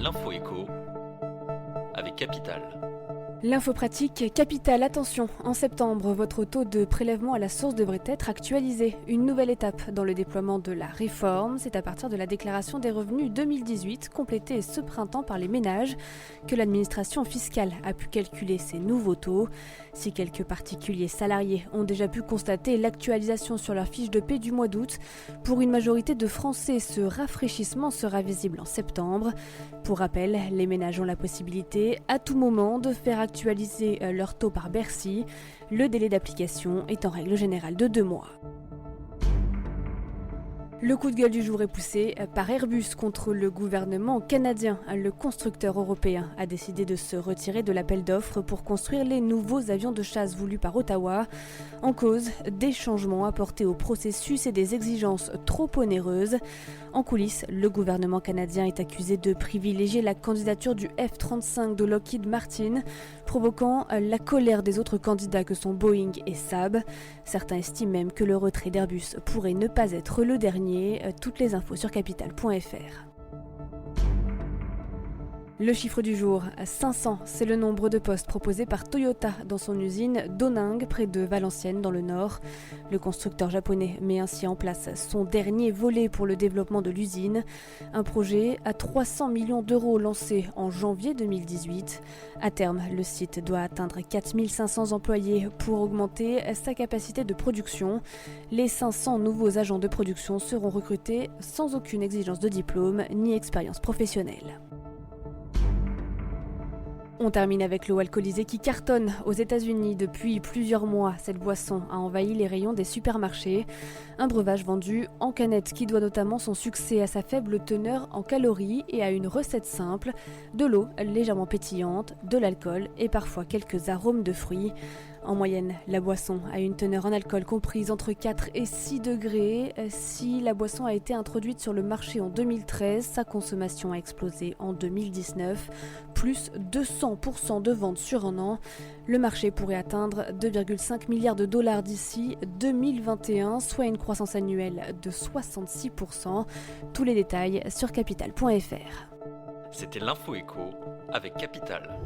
L'info écho avec Capital. L'info pratique Capital, attention, en septembre, votre taux de prélèvement à la source devrait être actualisé. Une nouvelle étape dans le déploiement de la réforme, c'est à partir de la déclaration des revenus 2018, complétée ce printemps par les ménages, que l'administration fiscale a pu calculer ces nouveaux taux. Si quelques particuliers salariés ont déjà pu constater l'actualisation sur leur fiche de paie du mois d'août, pour une majorité de Français, ce rafraîchissement sera visible en septembre. Pour rappel, les ménages ont la possibilité à tout moment de faire actualiser leur taux par Bercy. Le délai d'application est en règle générale de 2 mois. Le coup de gueule du jour est poussé par Airbus contre le gouvernement canadien. Le constructeur européen a décidé de se retirer de l'appel d'offres pour construire les nouveaux avions de chasse voulus par Ottawa. En cause, des changements apportés au processus et des exigences trop onéreuses. En coulisses, le gouvernement canadien est accusé de privilégier la candidature du F-35 de Lockheed Martin, provoquant la colère des autres candidats que sont Boeing et Saab. Certains estiment même que le retrait d'Airbus pourrait ne pas être le dernier. Toutes les infos sur capital.fr. Le chiffre du jour, 500, c'est le nombre de postes proposés par Toyota dans son usine d'Onning, près de Valenciennes, dans le Nord. Le constructeur japonais met ainsi en place son dernier volet pour le développement de l'usine. Un projet à 300 millions d'euros lancé en janvier 2018. À terme, le site doit atteindre 4500 employés pour augmenter sa capacité de production. Les 500 nouveaux agents de production seront recrutés sans aucune exigence de diplôme ni expérience professionnelle. On termine avec l'eau alcoolisée qui cartonne aux États-Unis depuis plusieurs mois. Cette boisson a envahi les rayons des supermarchés. Un breuvage vendu en canette qui doit notamment son succès à sa faible teneur en calories et à une recette simple, de l'eau légèrement pétillante, de l'alcool et parfois quelques arômes de fruits. En moyenne, la boisson a une teneur en alcool comprise entre 4 et 6 degrés. Si la boisson a été introduite sur le marché en 2013, sa consommation a explosé en 2019, plus 200% de ventes sur un an. Le marché pourrait atteindre 2,5 milliards de dollars d'ici 2021, soit une croissance annuelle de 66%. Tous les détails sur capital.fr. C'était l'info écho avec Capital.